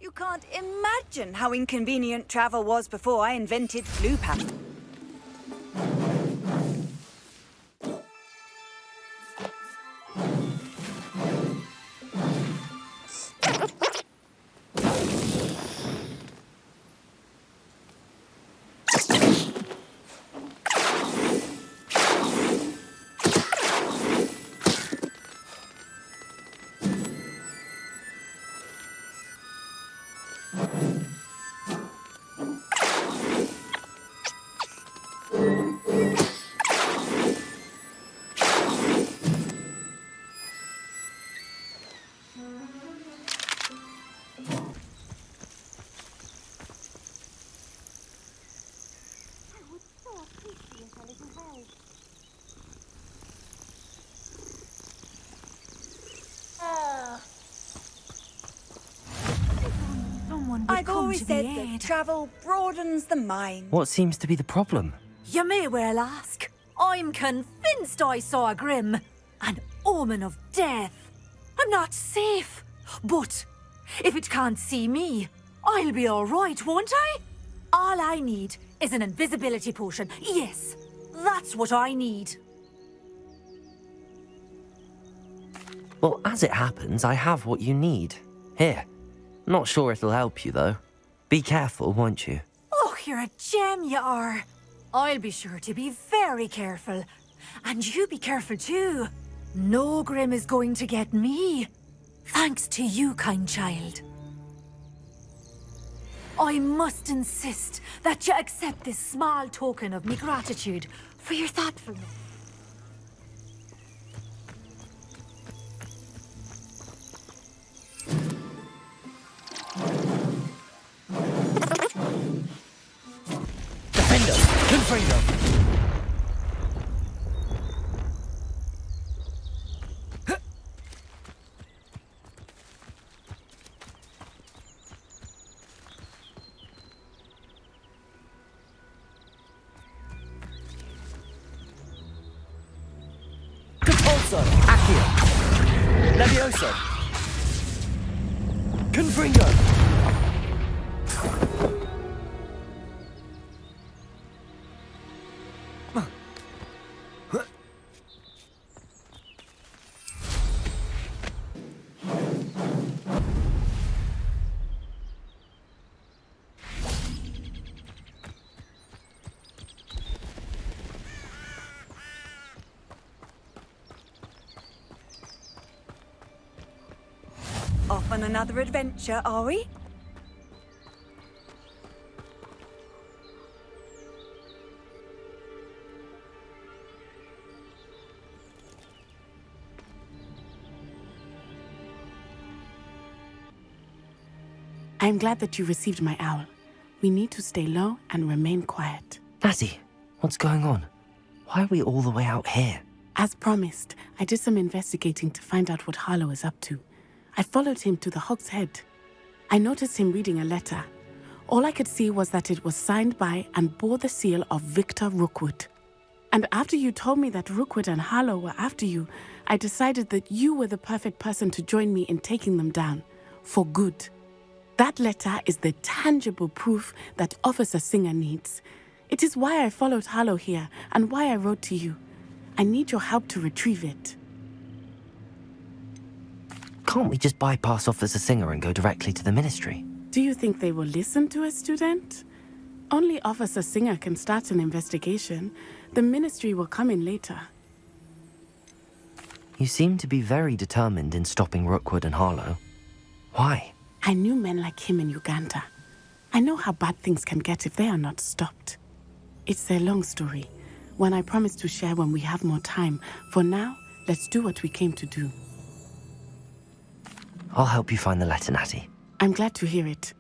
You can't imagine how inconvenient travel was before I invented flu pass. I've always said that travel broadens the mind. What seems to be the problem? You may well ask. I'm convinced I saw a Grim, an omen of death. I'm not safe, but if it can't see me, I'll be all right, won't I? All I need is an invisibility potion. Yes, that's what I need. Well, as it happens, I have what you need. Here. Not sure it'll help you, though. Be careful, won't you? Oh, you're a gem, you are. I'll be sure to be very careful. And you be careful, too. No Grim is going to get me. Thanks to you, kind child. I must insist that you accept this small token of me gratitude for your thoughtfulness. Freedom! Compulso! Accio! Levioso! Confringo! Off on another adventure, are we? I'm glad that you received my owl. We need to stay low and remain quiet. Natty, what's going on? Why are we all the way out here? As promised, I did some investigating to find out what Harlow is up to. I followed him to the Hog's Head. I noticed him reading a letter. All I could see was that it was signed by and bore the seal of Victor Rookwood. And after you told me that Rookwood and Harlow were after you, I decided that you were the perfect person to join me in taking them down. For good. That letter is the tangible proof that Officer Singer needs. It is why I followed Harlow here and why I wrote to you. I need your help to retrieve it. Can't we just bypass Officer Singer and go directly to the Ministry? Do you think they will listen to a student? Only Officer Singer can start an investigation. The Ministry will come in later. You seem to be very determined in stopping Rookwood and Harlow. Why? I knew men like him in Uganda. I know how bad things can get if they are not stopped. It's a long story, one I promise to share when we have more time. For now, let's do what we came to do. I'll help you find the letter, Natty. I'm glad to hear it.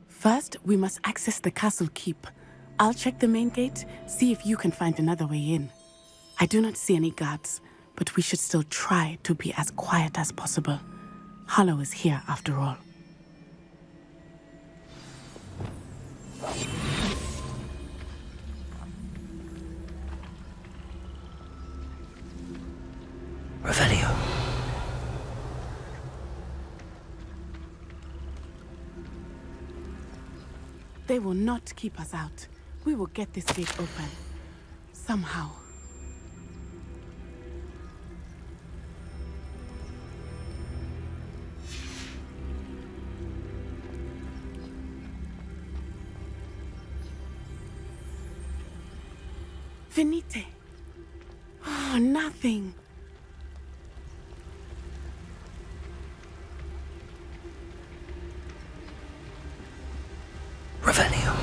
First, we must access the castle keep. I'll check the main gate, see if you can find another way in. I do not see any guards. but we should still try to be as quiet as possible. Harlow is here after all. Revelio. They will not keep us out. We will get this gate open. Somehow. Venite. Oh, nothing. Revelio.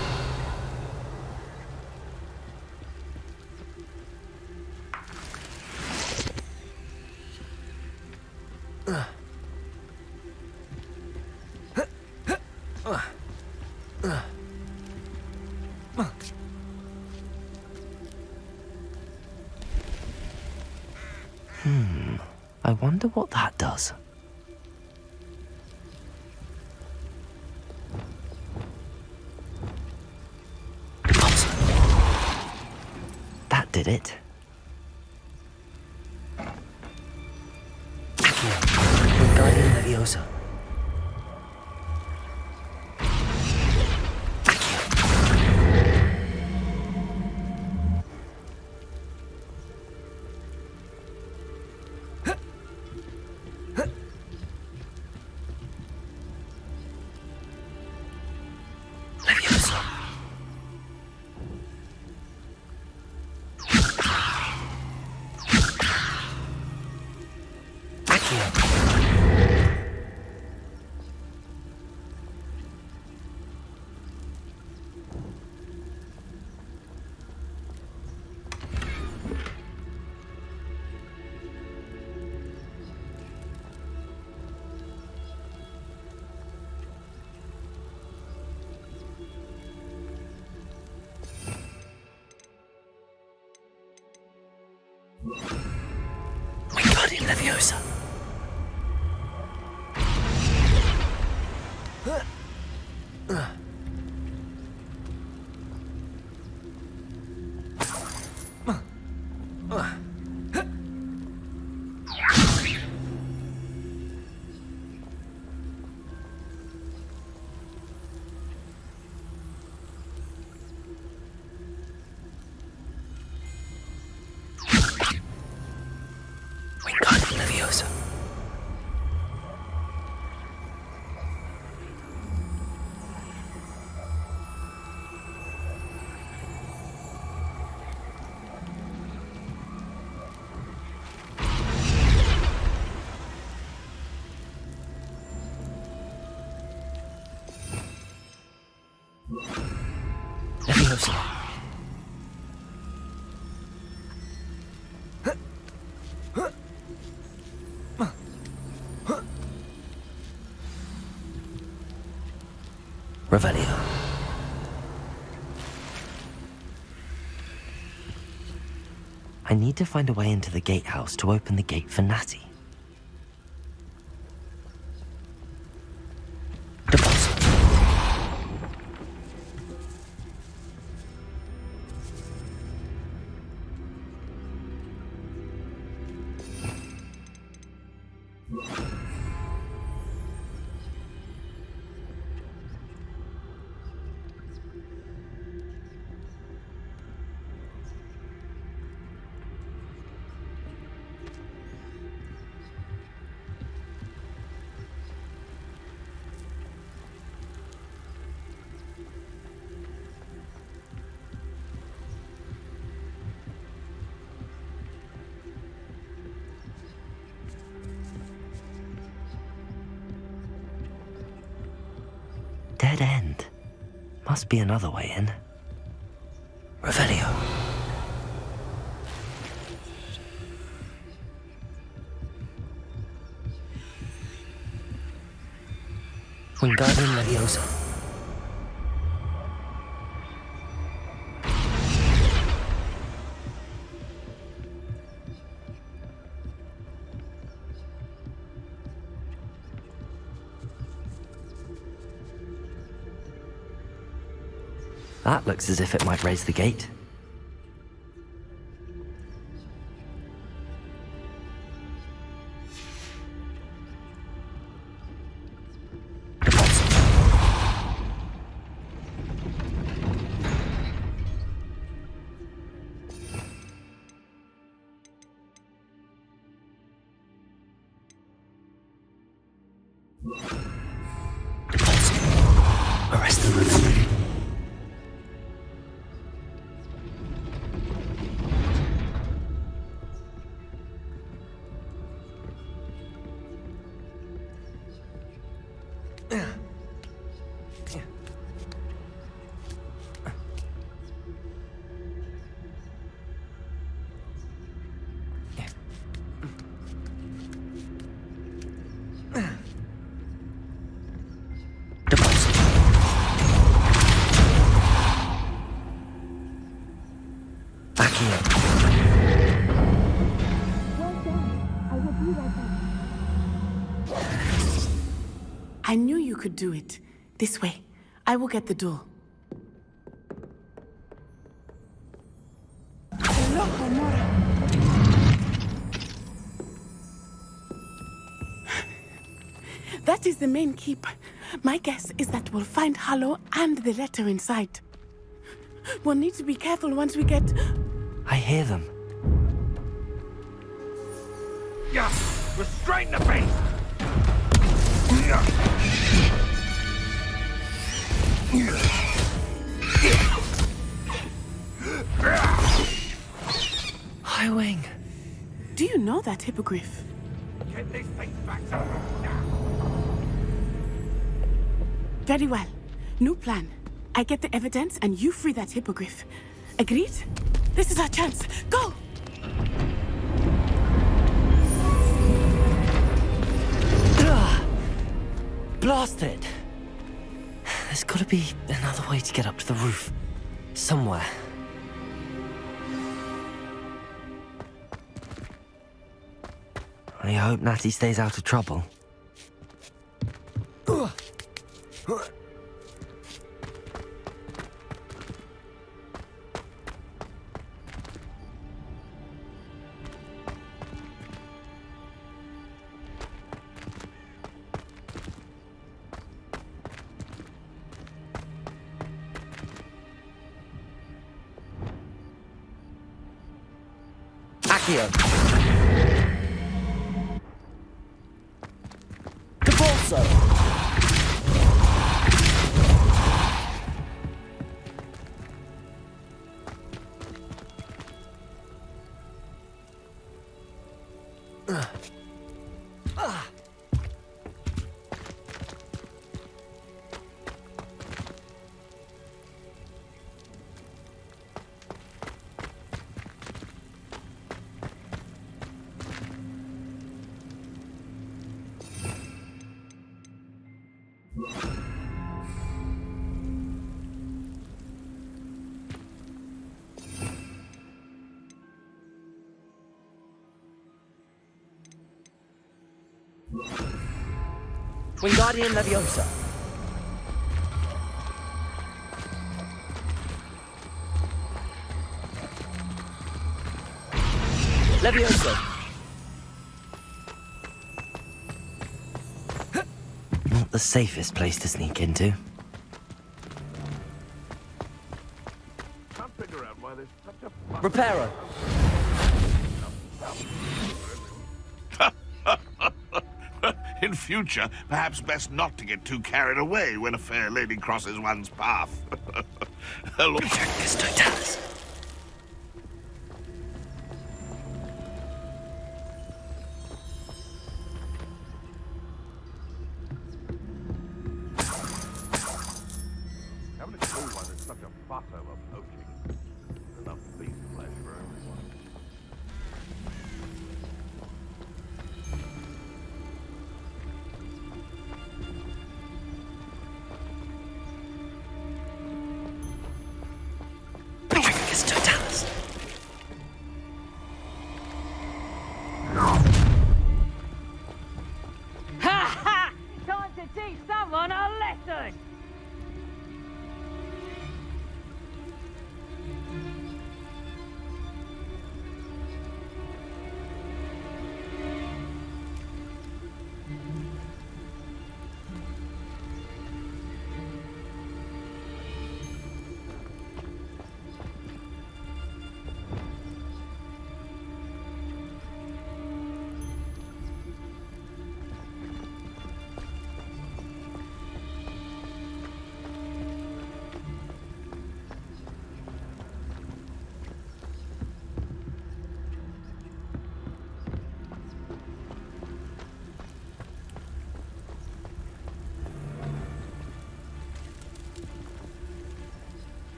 I wonder what that does. That did it. Wingardium Leviosa. Leviosa. Wingardium Leviosa. Wingardium Leviosa. Leviosa. Revelio. I need to find a way into the gatehouse to open the gate for Natty. Deposit. Dead end. Must be another way in. Revelio. Wingardium Leviosa. That looks as if it might raise the gate. Arrest the movement. Back here. I knew you could do it. This way. I will get the door. That is the main keep. My guess is that we'll find Harlow and the letter inside. We'll need to be careful once we get... I hear them. Yeah, restrain the beast! Highwing. Do you know that Hippogriff? Get this thing back up now! Very well. New plan. I get the evidence and you free that Hippogriff. Agreed? This is our chance. Go! Blast it! There's gotta be another way to get up to the roof. Somewhere. I hope Natty stays out of trouble. Accio. Cabalso. Wingardium Leviosa. Leviosa. Not the safest place to sneak into. Can't figure out why there's such a fuss. Reparo. In future, perhaps best not to get too carried away when a fair lady crosses one's path. Look. This totalis. Haven't a clue why there's such a fuss over poaching. Enough beef flesh for everyone. This totalis. Ha ha! Time to teach someone a lesson!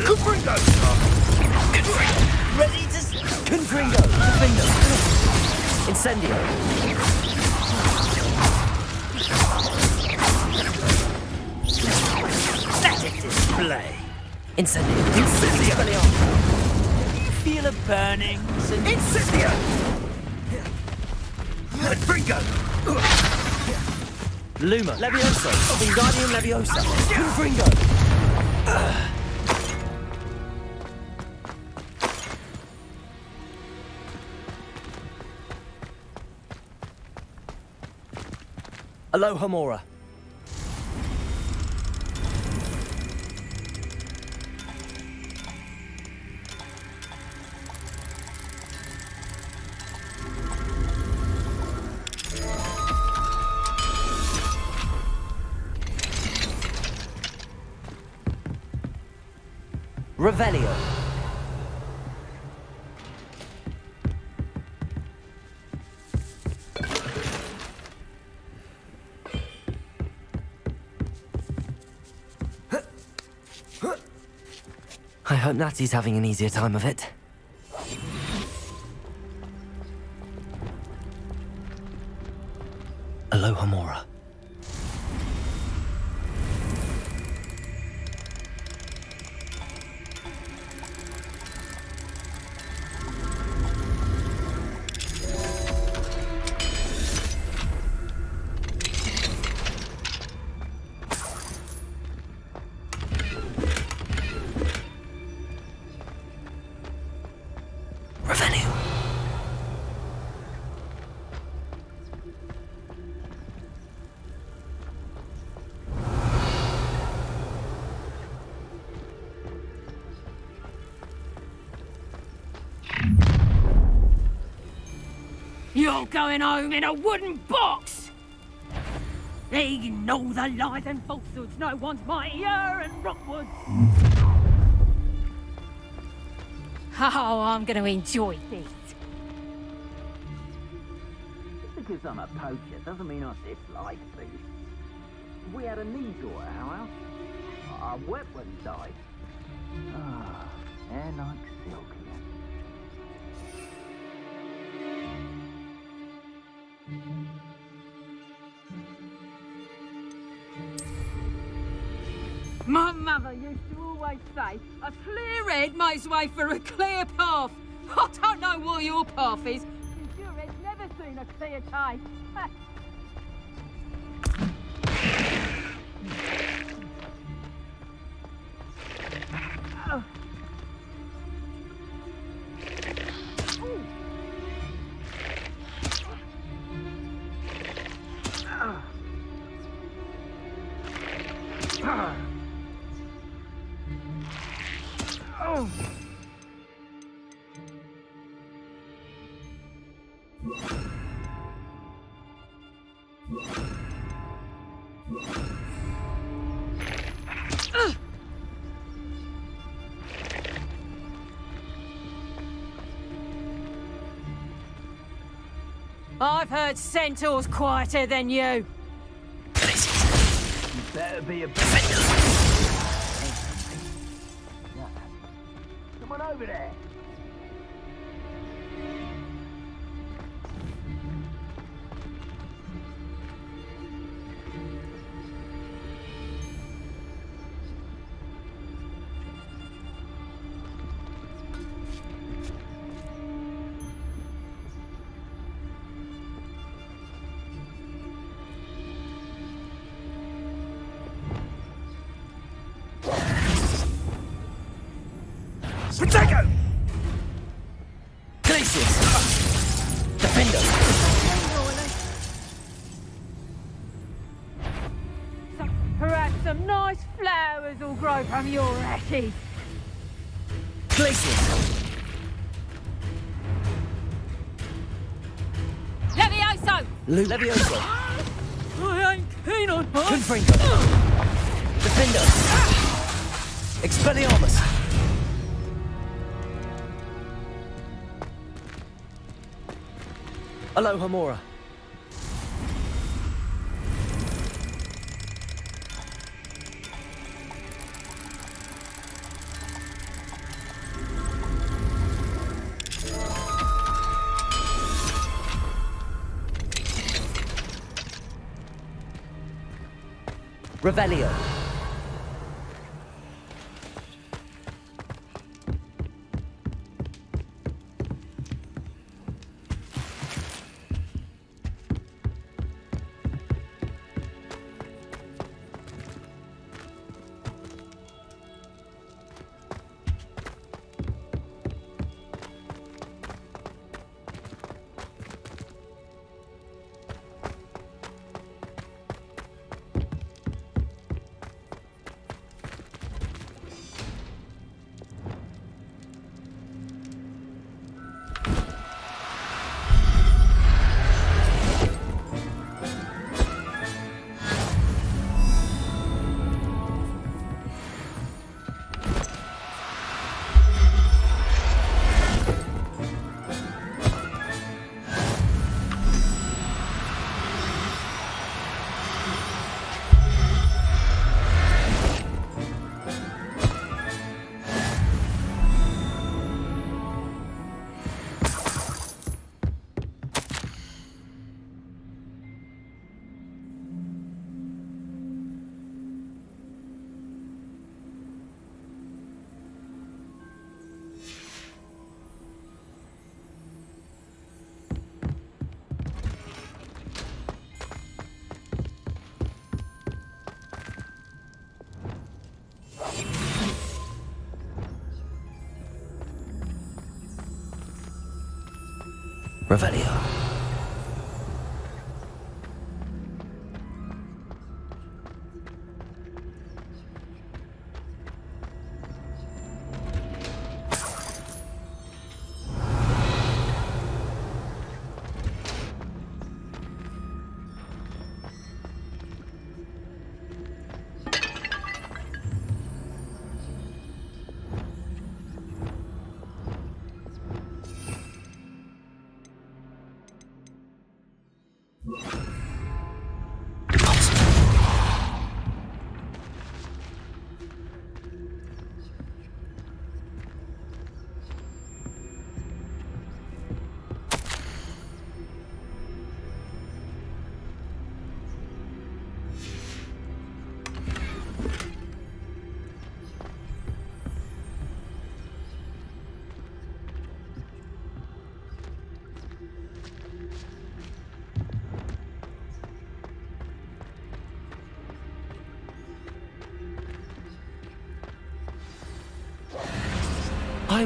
Confringo! Ready to... Confringo! Defender! Incendio! Pathetic display! Incendio! Incendio! Feel a burning? Incendio! Confringo! Luma! Levioso! Wingardium Leviosa! Confringo! Aloha Mora. Revelio. I hope Natty's having an easier time of it. Aloha Mora. Revenue. You're going home in a wooden box! Ignore the lies and falsehoods. No one's mightier and Rockwood. Oh, I'm going to enjoy this. Just because I'm a poacher doesn't mean I dislike beasts. We had a Needor at our house. I wept when he died. Ah, hair like silk again. My mother used to always say, a clear head makes way for a clear path. I don't know what your path is, because your head's never seen a clear day. I've heard centaurs quieter than you. You better be a bit. Someone over there. Protego! Glacius! Defender! Perhaps some nice flowers will grow from your ashes. Glacius! Levioso! Levioso! I ain't keen on her. Confringo! Defender! Expelliarmus! Aloha Mora. Revelio. Revelio.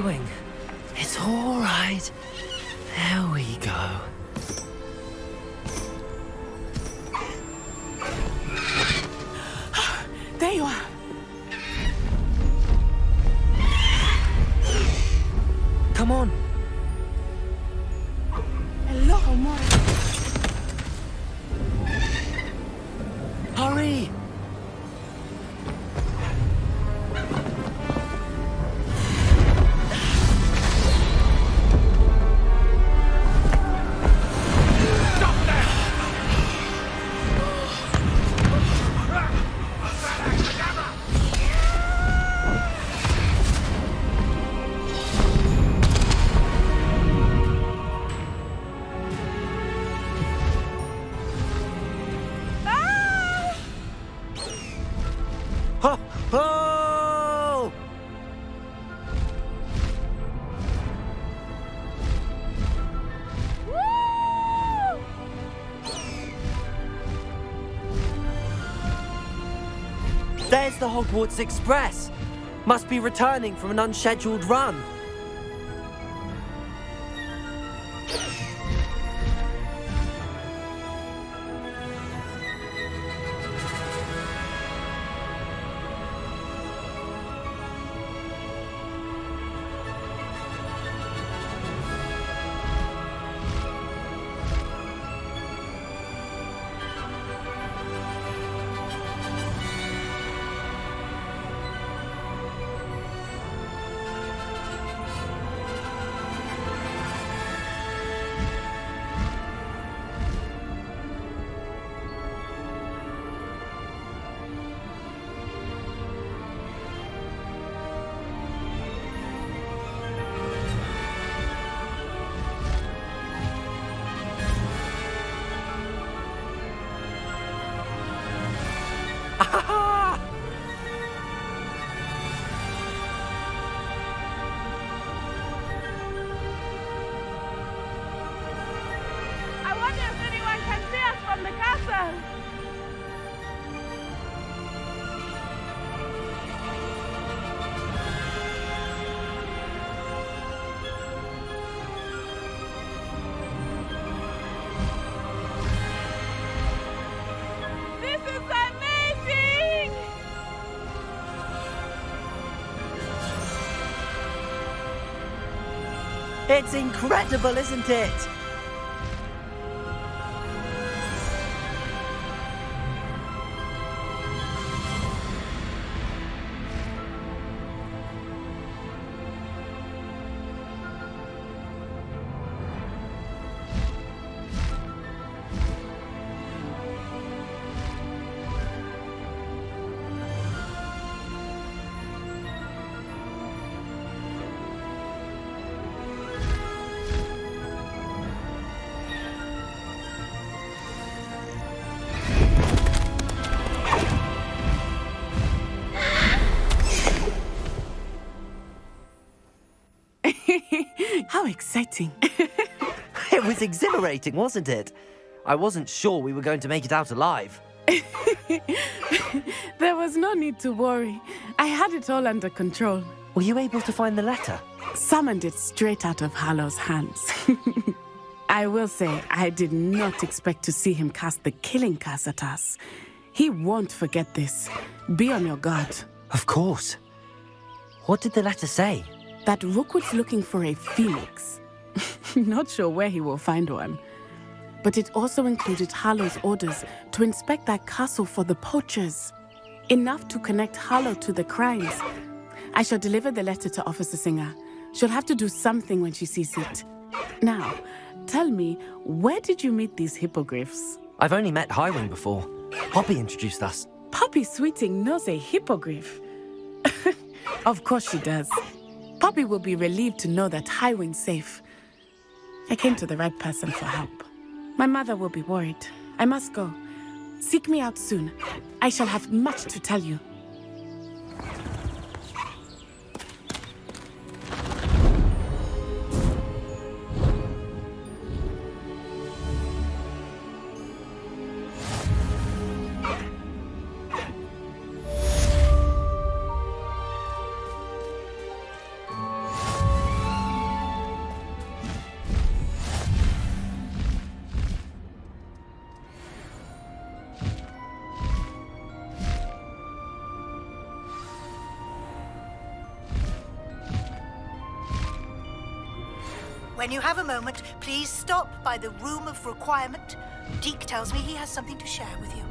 Wing, it's all right. There we go. There you are. Come on. Hello, amore. Hurry! Oh! There's the Hogwarts Express. Must be returning from an unscheduled run. Mother! This is amazing! It's incredible, isn't it? How exciting. It was exhilarating, wasn't it? I wasn't sure we were going to make it out alive. There was no need to worry. I had it all under control. Were you able to find the letter? Summoned it straight out of Hallow's hands. I will say, I did not expect to see him cast the killing curse at us. He won't forget this. Be on your guard. Of course. What did the letter say? That Rookwood's looking for a phoenix. Not sure where he will find one. But it also included Hallow's orders to inspect that castle for the poachers. Enough to connect Hallow to the crimes. I shall deliver the letter to Officer Singer. She'll have to do something when she sees it. Now, tell me, where did you meet these hippogriffs? I've only met Highwing before. Poppy introduced us. Poppy Sweeting knows a hippogriff. Of course she does. Poppy will be relieved to know that Highwing's safe. I came to the right person for help. My mother will be worried. I must go. Seek me out soon. I shall have much to tell you. When you have a moment, please stop by the Room of Requirement. Deek tells me he has something to share with you.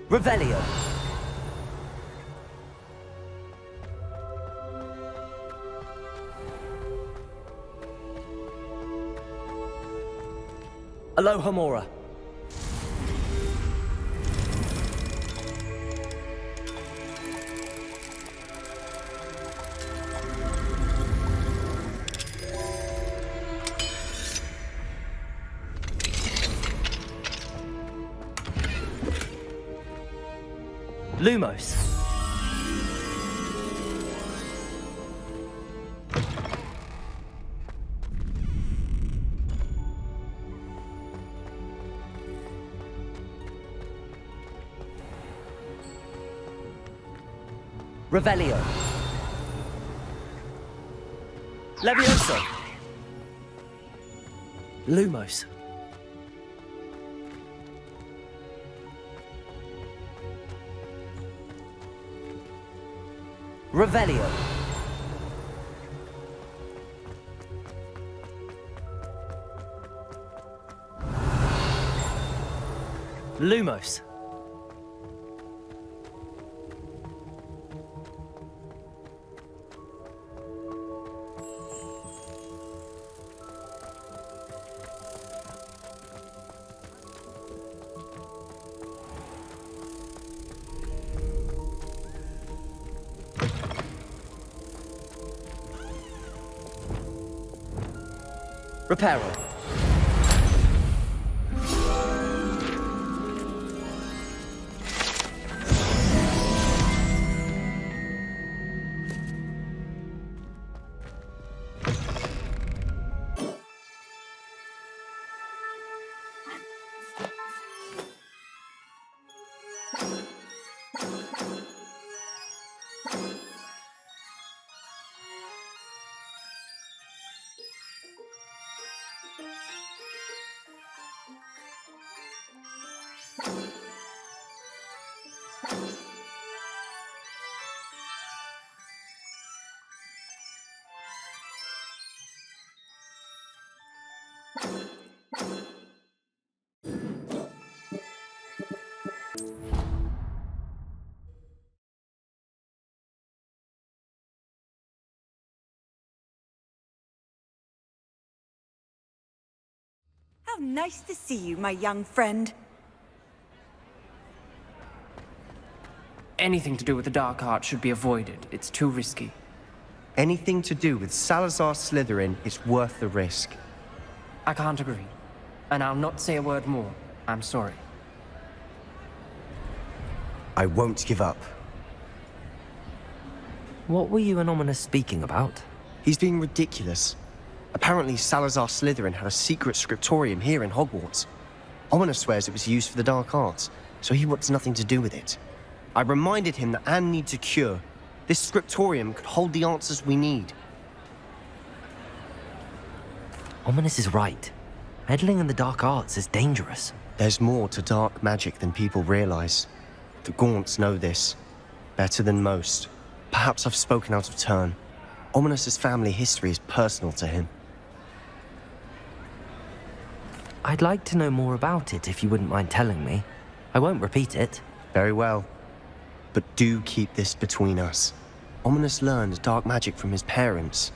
Revelio. Aloha Mora. Lumos. Revelio. Levioso. Lumos. Revelio. Lumos. Reparo. How nice to see you, my young friend. Anything to do with the dark arts should be avoided. It's too risky. Anything to do with Salazar Slytherin is worth the risk. I can't agree. And I'll not say a word more. I'm sorry. I won't give up. What were you and Ominous speaking about? He's being ridiculous. Apparently, Salazar Slytherin had a secret scriptorium here in Hogwarts. Ominous swears it was used for the dark arts, so he wants nothing to do with it. I reminded him that Anne needs a cure. This scriptorium could hold the answers we need. Ominous is right. Meddling in the dark arts is dangerous. There's more to dark magic than people realize. The Gaunts know this. Better than most. Perhaps I've spoken out of turn. Ominous's family history is personal to him. I'd like to know more about it if you wouldn't mind telling me. I won't repeat it. Very well. But do keep this between us. Ominous learned dark magic from his parents.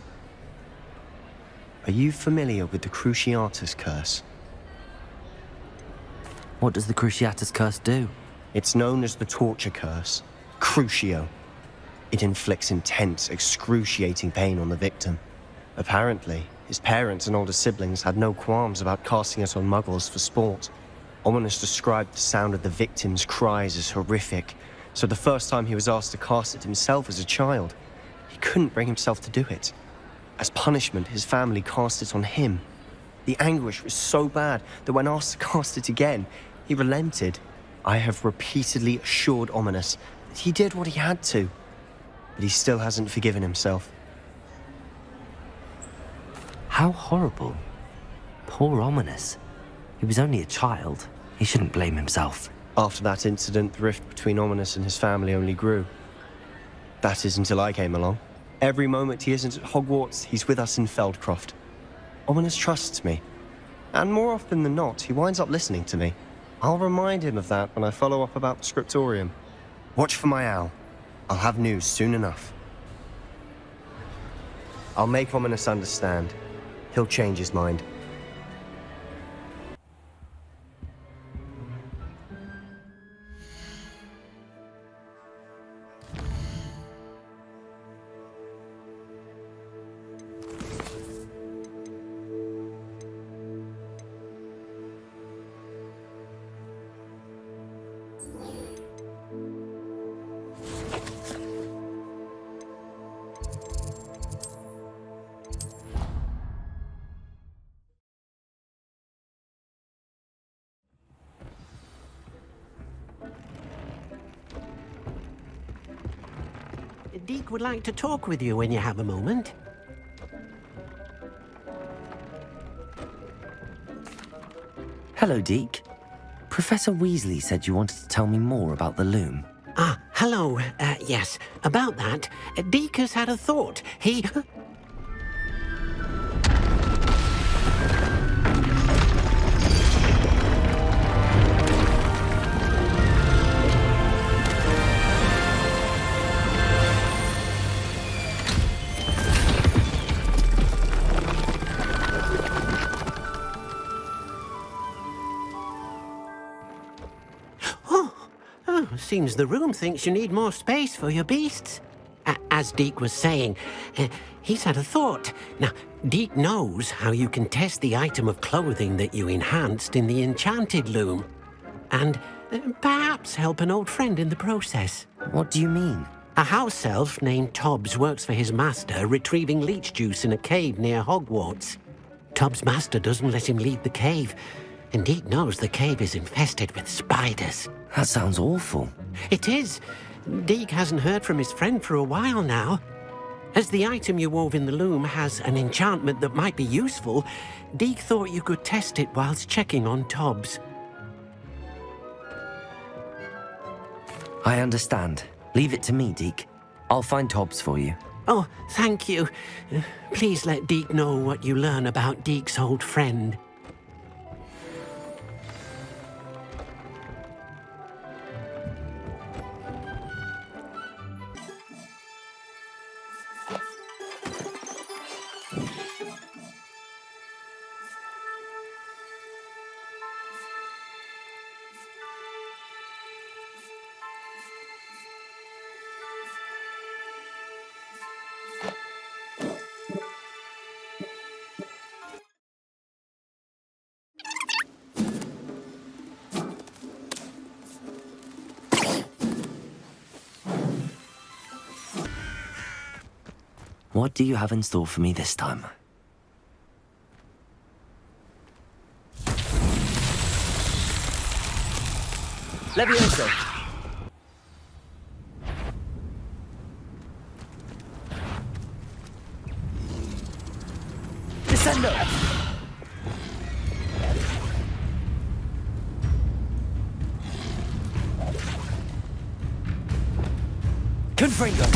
Are you familiar with the Cruciatus Curse? What does the Cruciatus Curse do? It's known as the Torture Curse. Crucio. It inflicts intense, excruciating pain on the victim. Apparently, his parents and older siblings had no qualms about casting it on muggles for sport. Ominous described the sound of the victim's cries as horrific, so the first time he was asked to cast it himself as a child, he couldn't bring himself to do it. As punishment, his family cast it on him. The anguish was so bad that when asked to cast it again, he relented. I have repeatedly assured Ominous that he did what he had to, but he still hasn't forgiven himself. How horrible. Poor Ominous. He was only a child. He shouldn't blame himself. After that incident, the rift between Ominous and his family only grew. That is until I came along. Every moment he isn't at Hogwarts, he's with us in Feldcroft. Ominous trusts me. And more often than not, he winds up listening to me. I'll remind him of that when I follow up about the scriptorium. Watch for my owl. I'll have news soon enough. I'll make Ominous understand. He'll change his mind. Deek would like to talk with you when you have a moment. Hello, Deek. Professor Weasley said you wanted to tell me more about the loom. Ah, hello. Yes, about that. Deek has had a thought. He... Seems the room thinks you need more space for your beasts. As Deek was saying, he's had a thought. Now, Deek knows how you can test the item of clothing that you enhanced in the enchanted loom. And perhaps help an old friend in the process. What do you mean? A house elf named Tobbs works for his master retrieving leech juice in a cave near Hogwarts. Tobbs' master doesn't let him leave the cave. And Deek knows the cave is infested with spiders. That sounds awful. It is. Deek hasn't heard from his friend for a while now. As the item you wove in the loom has an enchantment that might be useful, Deek thought you could test it whilst checking on Tobbs. I understand. Leave it to me, Deek. I'll find Tobbs for you. Oh, thank you. Please let Deek know what you learn about Deek's old friend. What do you have in store for me this time? Levioso! Descendo! Confringo!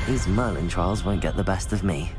These Merlin trials won't get the best of me.